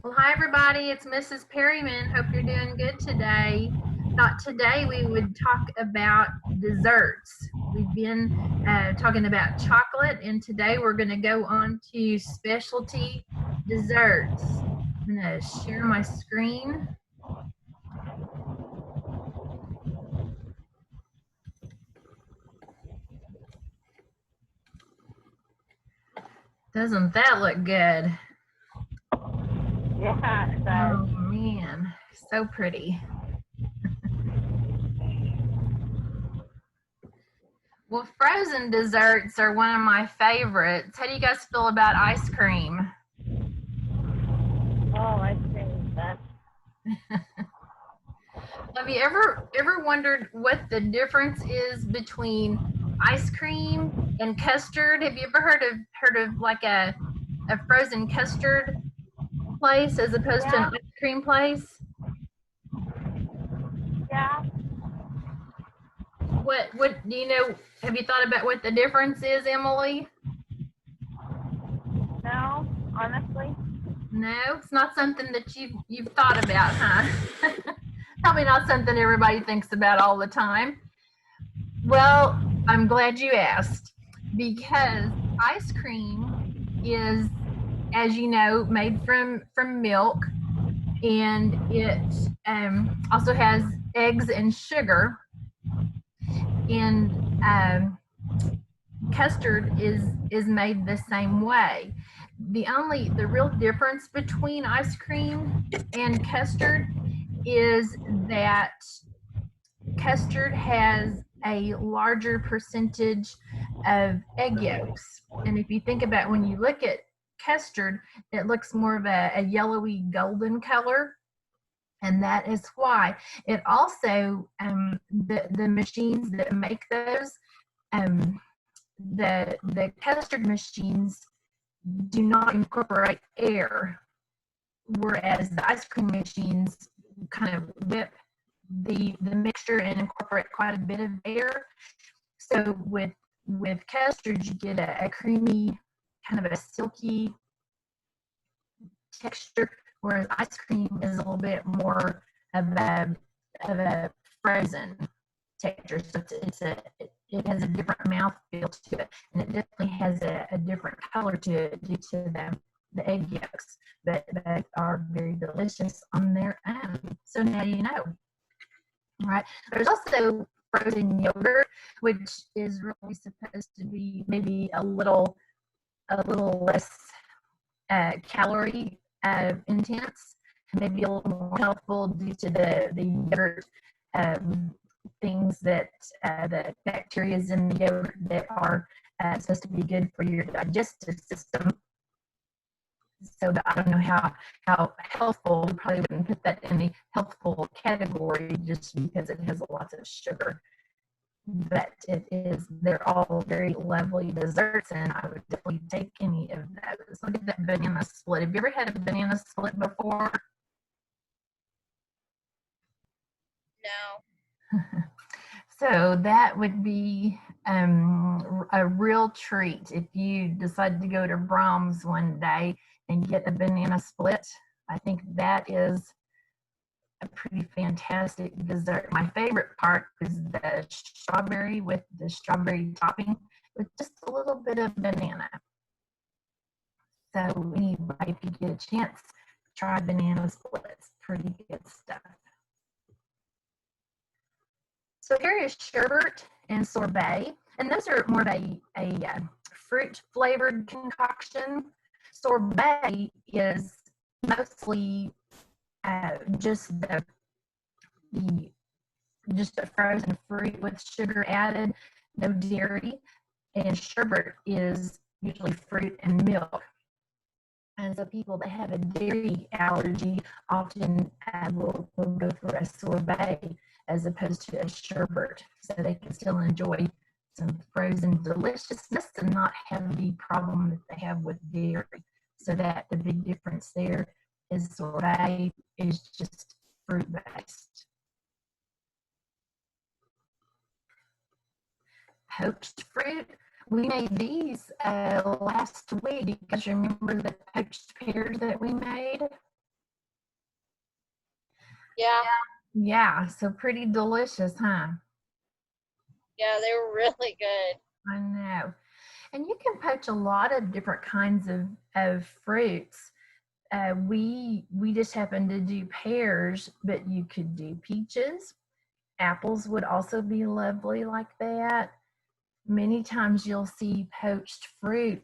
Well, hi everybody, it's Mrs. Perryman. Hope you're doing good today. Thought today we would talk about desserts. We've been talking about chocolate, and today we're going to go on to specialty desserts. I'm going to share my screen. Doesn't that look good? Yeah, it Oh does. man, so pretty. Well, frozen desserts are one of my favorites. How do you guys feel about ice cream? Oh, I think that. Have you ever wondered what the difference is between ice cream and custard? Have you ever heard of like a frozen custard place as opposed to an Yeah, ice cream place? yeah. What do you know? Have you thought about what the difference is, Emily? No, honestly. No, it's not something that you've thought about, huh? Probably not something everybody thinks about all the time. Well, I'm glad you asked because ice cream is, as you know, made from milk, and it also has eggs and sugar. And custard is made the same way. The real difference between ice cream and custard is that custard has a larger percentage of egg yolks. And if you think about when you look at custard, it looks more of a yellowy golden color. And that is why it also, the machines that make those, um, the custard machines do not incorporate air, whereas the ice cream machines kind of whip the mixture and incorporate quite a bit of air. So with custard, you get a creamy, kind of a silky texture, whereas ice cream is a little bit more of a frozen texture. So it has a different mouth feel to it, and it definitely has a different color to it due to the egg yolks, but are very delicious on their own. So now you know. All right. There's also frozen yogurt, which is really supposed to be maybe a little less calorie intense, maybe a little more helpful due to the yogurt things that the bacteria in the yogurt that are supposed to be good for your digestive system. So I don't know how healthful. We probably wouldn't put that in the healthful category just because it has lots of sugar. But they're all very lovely desserts, and I would definitely take any of those. Look at that banana split. Have you ever had a banana split before? No. So that would be a real treat if you decide to go to Brahms one day and get a banana split. I think that is a pretty fantastic dessert. My favorite part is the strawberry with the strawberry topping with just a little bit of banana. So anyway, if you get a chance, try banana splits. Pretty good stuff. So here is sherbet and sorbet, and those are more of a fruit flavored concoction. Sorbet is mostly just the just a frozen fruit with sugar added, no dairy, and sherbet is usually fruit and milk. And so people that have a dairy allergy often will go for a sorbet as opposed to a sherbet, so they can still enjoy some frozen deliciousness and not have the problem that they have with dairy. So that the big difference there is sorbet is just fruit based. Poached fruit. We made these last week. Do you guys remember the poached pears that we made? Yeah, Yeah, so pretty delicious, huh? yeah, they were really good. I know. And you can poach a lot of different kinds of fruits. We just happen to do pears, but you could do peaches. Apples would also be lovely like that. Many times you'll see poached fruit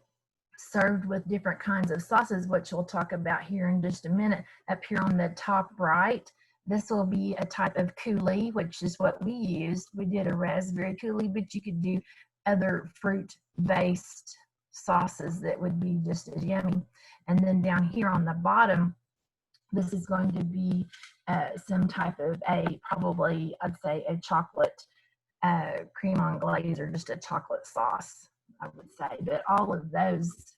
served with different kinds of sauces, which we'll talk about here in just a minute. Up here on the top right, this will be a type of coulis, which is what we used. We did a raspberry coulis, but you could do other fruit-based sauces that would be just as yummy. And then down here on the bottom, this is going to be some type of probably, I'd say, a chocolate cream anglaise or just a chocolate sauce, I would say. But all of those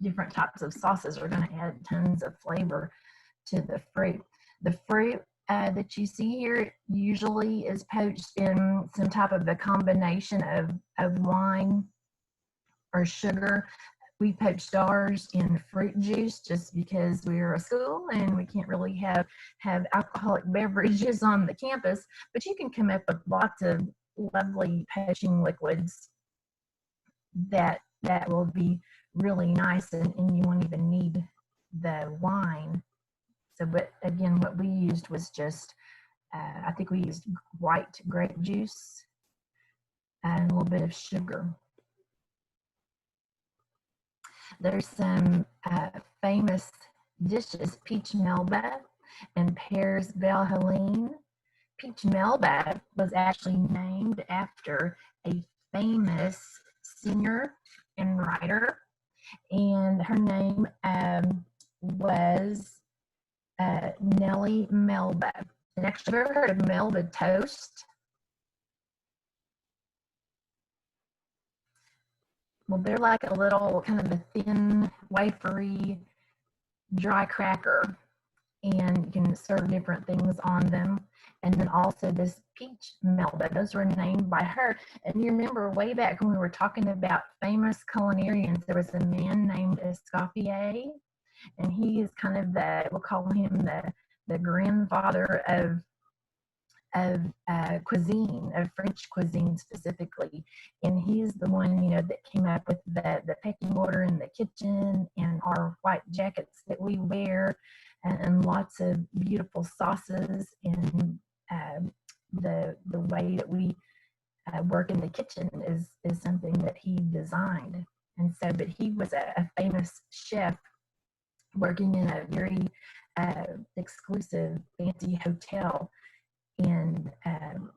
different types of sauces are going to add tons of flavor to the fruit. The fruit that you see here usually is poached in some type of a combination of wine or sugar. We poached ours in fruit juice just because we're a school and we can't really have alcoholic beverages on the campus, but you can come up with lots of lovely poaching liquids that will be really nice, and you won't even need the wine. So, but again, what we used was just, I think we used white grape juice and a little bit of sugar. There's some famous dishes, peach melba and pears belle Helene. Peach melba was actually named after a famous singer and writer, and her name was Nellie Melba. And actually, have you ever heard of Melba toast? Well, they're like a little kind of a thin, wafery, dry cracker, and you can serve different things on them. And then also this peach melba, those were named by her. And you remember way back when we were talking about famous culinarians, there was a man named Escoffier, and he is kind of we'll call him the grandfather of cuisine, of French cuisine specifically. And he's the one, that came up with the pecking order in the kitchen and our white jackets that we wear, and lots of beautiful sauces, and the way that we work in the kitchen is something that he designed. And so, but he was a famous chef working in a very exclusive, fancy hotel. And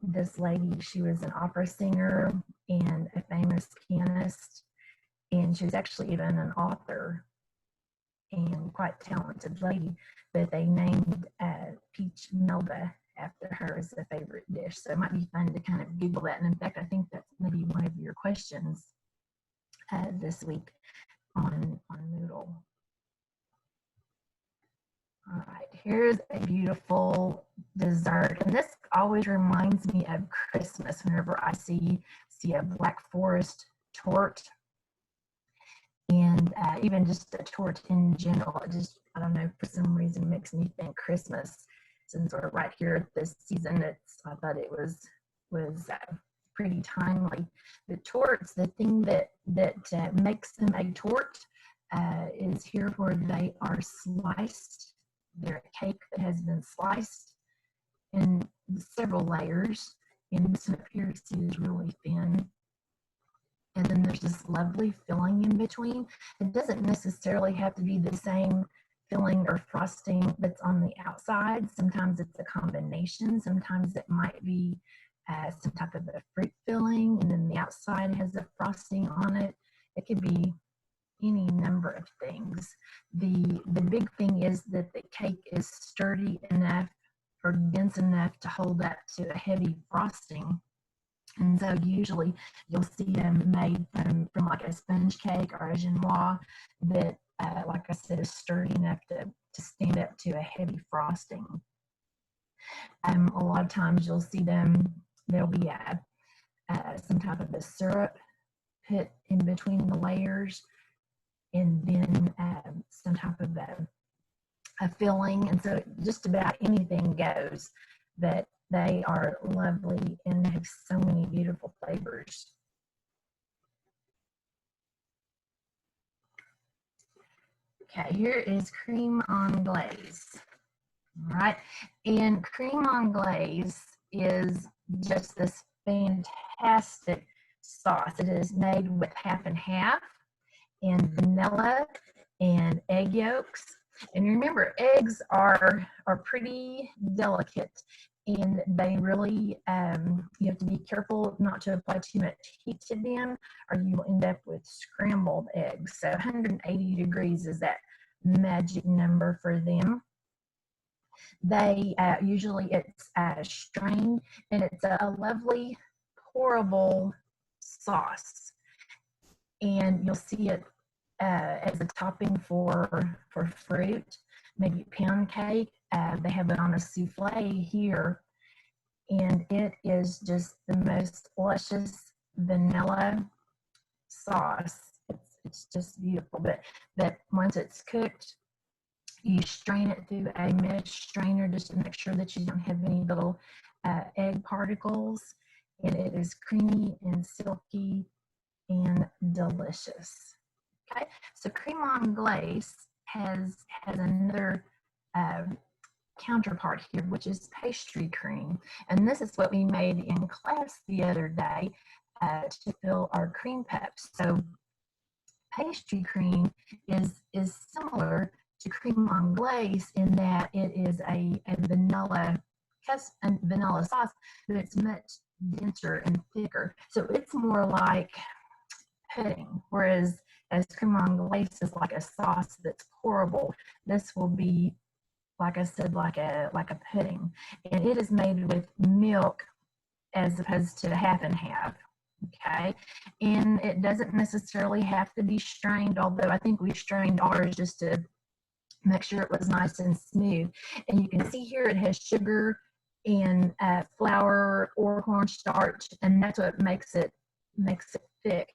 this lady, she was an opera singer and a famous pianist, and she was actually even an author and quite talented lady. But they named peach melba after her as a favorite dish. So it might be fun to kind of Google that. And in fact, I think that's maybe one of your questions this week on Moodle. All right, here's a beautiful dessert, and this always reminds me of Christmas whenever I see a Black Forest torte, and even just a torte in general. It just, I don't know, for some reason makes me think Christmas. Since we're right here at this season, I thought it was pretty timely. The tortes, the thing that makes them a torte is here where they are sliced. They're a cake that has been sliced in several layers, and this one up here is really thin. And then there's this lovely filling in between. It doesn't necessarily have to be the same filling or frosting that's on the outside. Sometimes it's a combination. Sometimes it might be some type of a fruit filling, and then the outside has a frosting on it. It could be any number of things. The big thing is that the cake is sturdy enough or dense enough to hold up to a heavy frosting. And so usually you'll see them made from like a sponge cake or a genoise that, like I said, is sturdy enough to stand up to a heavy frosting. A lot of times you'll see there'll be some type of a syrup put in between the layers, and then some type of a filling, and so just about anything goes. But they are lovely and have so many beautiful flavors. Okay, here is cream anglaise. All right, and cream anglaise is just this fantastic sauce. It is made with half and half, and vanilla and egg yolks. And remember, eggs are pretty delicate, and they really you have to be careful not to apply too much heat to them, or you will end up with scrambled eggs. So 180 degrees is that magic number for them. They usually it's strained, and it's a lovely pourable sauce, and you'll see it as a topping for fruit, maybe pound cake. They have it on a souffle here, and it is just the most luscious vanilla sauce. It's just beautiful. But once it's cooked, you strain it through a mesh strainer just to make sure that you don't have any little egg particles, and it is creamy and silky and delicious. Okay, so cream anglaise has another counterpart here, which is pastry cream, and this is what we made in class the other day to fill our cream puffs. So pastry cream is similar to cream anglaise in that it is a vanilla sauce, but it's much denser and thicker. So it's more like pudding, whereas as cream anglaise is like a sauce that's pourable. This will be, like I said, like a pudding, and it is made with milk as opposed to half and half. Okay, and it doesn't necessarily have to be strained, although I think we strained ours just to make sure it was nice and smooth. And you can see here it has sugar and flour or cornstarch, and that's what makes it thick,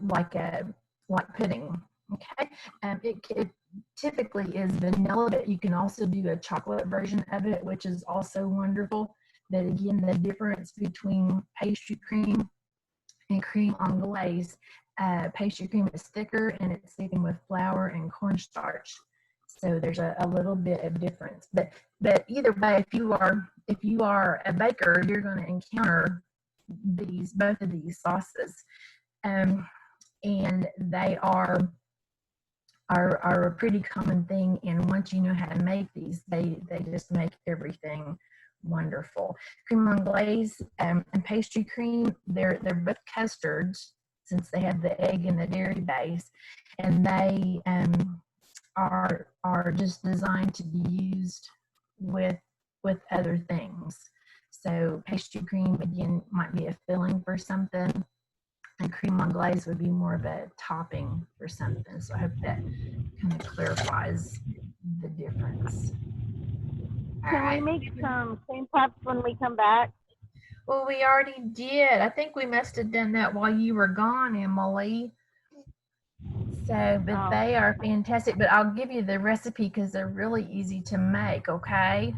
like pudding. Okay, it typically is vanilla, but you can also do a chocolate version of it, which is also wonderful. But again, the difference between pastry cream and cream anglaise, pastry cream is thicker and it's thickened with flour and cornstarch. So there's a little bit of difference. But either way, if you are a baker, you're going to encounter both of these sauces, and they are a pretty common thing. And once you know how to make these, they just make everything wonderful. Cream anglaise and pastry cream, they're both custards, since they have the egg and the dairy base, and they are just designed to be used with other things. So pastry cream again might be a filling for something, and cream anglaise would be more of a topping for something. So I hope that kind of clarifies the difference. Can we make some cream puffs when we come back? Well, we already did. I think we must have done that while you were gone, Emily. So, but they are fantastic. But I'll give you the recipe because they're really easy to make, okay?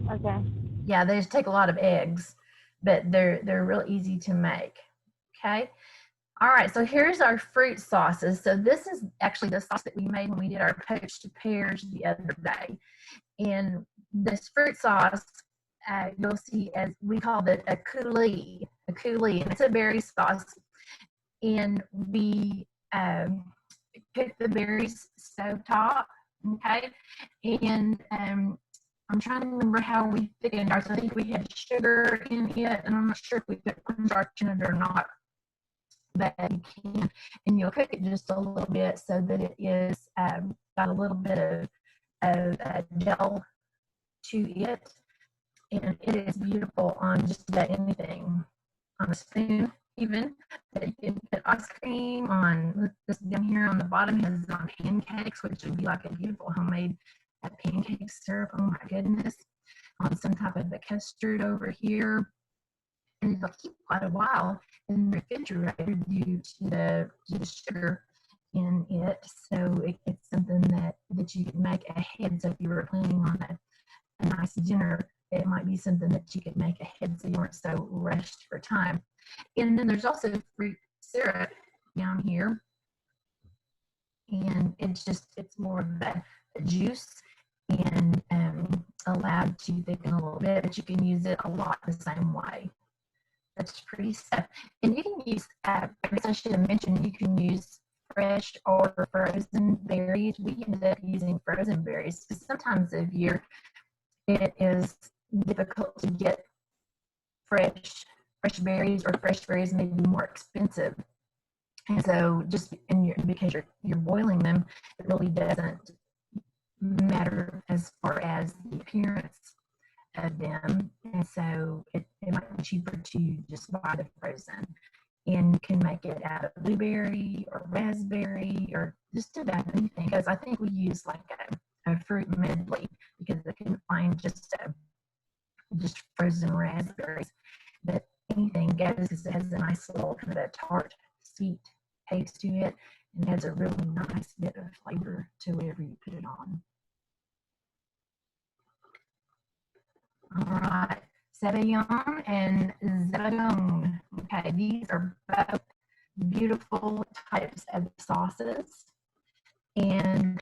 Okay. Yeah, they just take a lot of eggs, but they're real easy to make, okay? All right, so here's our fruit sauces. So this is actually the sauce that we made when we did our poached pears the other day. And this fruit sauce, you'll see, as we call it, a coulis, and it's a berry sauce. And we cook the berries stovetop, okay? And I'm trying to remember how we thickened ours. I think we had sugar in it, and I'm not sure if we put cornstarch in it or not. But you can, and you'll cook it just a little bit so that it is got a little bit of gel to it, and it is beautiful on just about anything, on a spoon even. But you can put ice cream on. This down here on the bottom has on pancakes, which would be like a beautiful homemade pancake syrup. Oh my goodness! On some type of a custard over here. And it'll keep quite a while in the refrigerator due to the sugar in it. So it's something that that you could make ahead. So if you were planning on a nice dinner, it might be something that you could make ahead so you weren't so rushed for time. And then there's also fruit syrup down here. And it's more of a juice and allowed to thicken a little bit, but you can use it a lot the same way. That's pretty stuff. And you can use, I guess I should have mentioned, you can use fresh or frozen berries. We ended up using frozen berries because sometimes of year it is difficult to get fresh berries, or fresh berries may be more expensive. And so just because you're boiling them, it really doesn't matter as far as the appearance of them. And so it might be cheaper to just buy the frozen. And you can make it out of blueberry or raspberry or just about anything. Because I think we use like a fruit medley because I couldn't find just frozen raspberries. But anything goes because it has a nice little kind of a tart, sweet taste to it, and has a really nice bit of flavor to whatever you put it on. All right, Sabayon and Zebedone. Okay, these are both beautiful types of sauces, and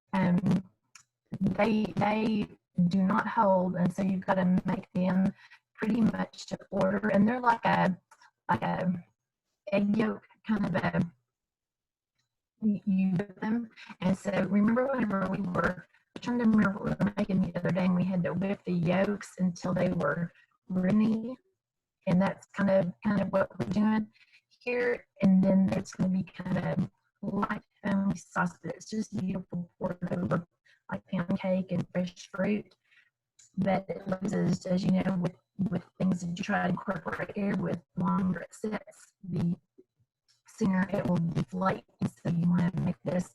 they do not hold, and so you've got to make them pretty much to order, and they're like a egg yolk kind of a, you whip them. And so remember whenever we were trying to remember what we were making the other day, and we had to whip the yolks until they were runny, and that's kind of what we're doing here. And then it's going to be kind of light foamy sauce, but it's just beautiful poured over like pound cake and fresh fruit. But it loses, as you know, with things that you try to incorporate air with, longer it sits, the sooner it will deflate. So you want to make this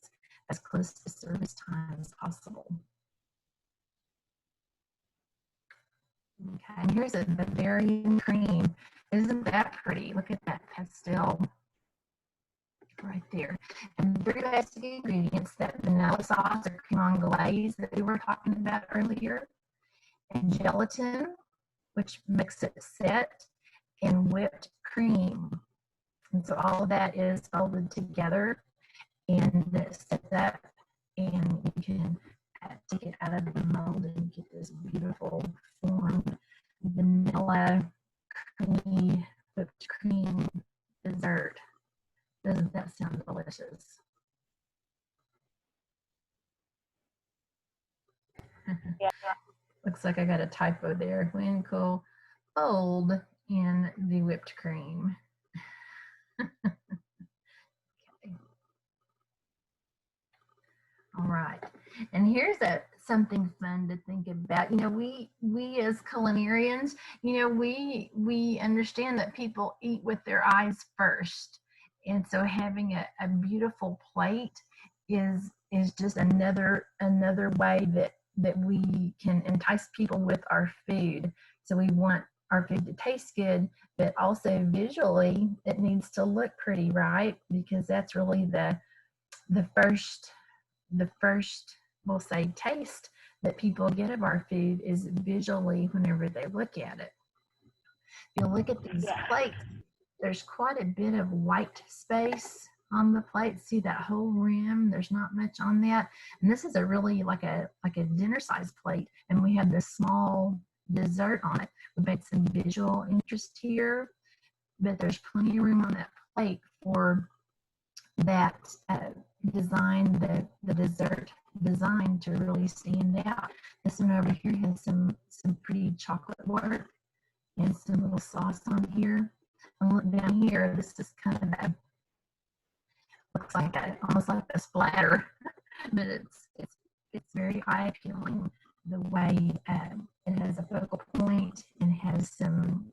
as close to service time as possible. Okay, and here's a Bavarian cream. Isn't that pretty? Look at that pastel right there. And very basic ingredients, that vanilla sauce or cream anglaise that we were talking about earlier, and gelatin, which makes it set, and whipped cream. And so all of that is folded together and set up, and you can take it out of the mold and get this beautiful formed vanilla creamy whipped cream dessert. Doesn't that sound delicious? Yeah. Looks like I got a typo there. Winkle fold in the whipped cream. Okay. All right, and here's something fun to think about. You know, we as culinarians, you know, we understand that people eat with their eyes first, and so having a beautiful plate is just another way that we can entice people with our food. So we want our food to taste good, but also visually it needs to look pretty, right? Because that's really the first we'll say taste that people get of our food is visually whenever they look at it. If you look at these plates, there's quite a bit of white space on the plate. See that whole rim? There's not much on that. And this is a really like a dinner size plate, and we have this small dessert on it. We made some visual interest here, but there's plenty of room on that plate for that design, the dessert design to really stand out. This one over here has some pretty chocolate work and some little sauce on here. And look down here, this is kind of looks like almost like a splatter, but it's very eye appealing the way it has a focal point and has some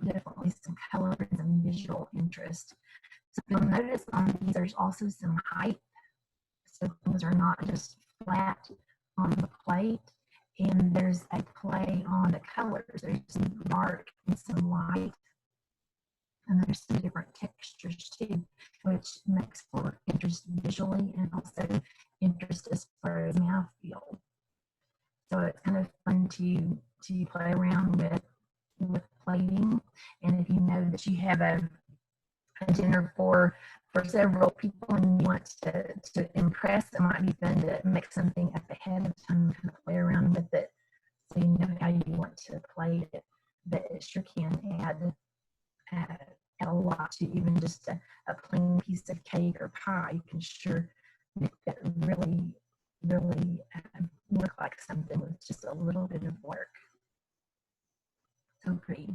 definitely some colors and visual interest. So you'll notice on these there's also some height, so things are not just flat on the plate, and there's a play on the colors. There's some dark and some light, and there's some different textures too, which makes for interest visually and also interest as far as mouth to play around with plating. And if you know that you have a dinner for several people and you want to impress, it might be fun to make something up ahead of time, kind of play around with it, so you know how you want to plate it. But it sure can add a lot to even just a plain piece of cake or pie. You can sure make that really look like something with just a little bit of work. So pretty.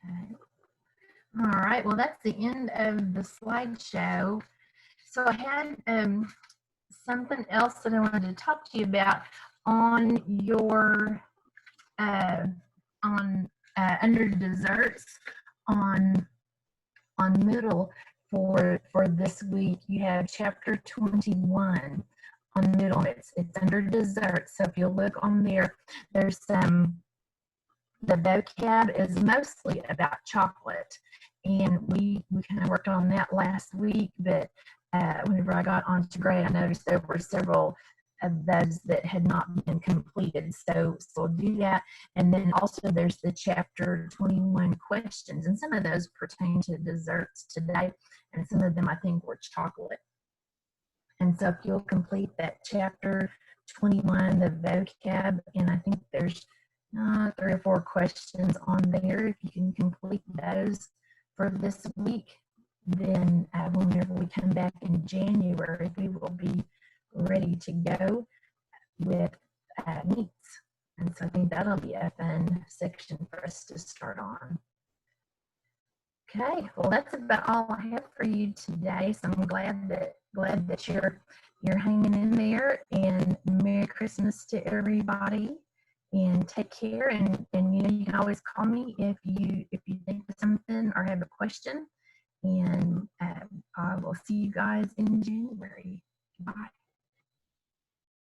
Okay. All right, well, that's the end of the slideshow. So I had something else that I wanted to talk to you about on your under desserts on Moodle for this week. You have chapter 21 on Moodle. It's under desserts. So if you look on there, there's some. The vocab is mostly about chocolate, and we kind of worked on that last week, but whenever I got onto grade, I noticed there were several of those that had not been completed, so we'll do that. And then also there's the chapter 21 questions, and some of those pertain to desserts today, and some of them I think were chocolate. And so if you'll complete that chapter 21, the vocab, and I think there's 3 or 4 questions on there. If you can complete those for this week, then whenever we come back in January, we will be ready to go with meats. And so I think that'll be a fun section for us to start on. Okay, well, that's about all I have for you today. So I'm glad that you're hanging in there, and Merry Christmas to everybody. And take care, and you know, you can always call me if you think of something or have a question, and I will see you guys in January. Bye.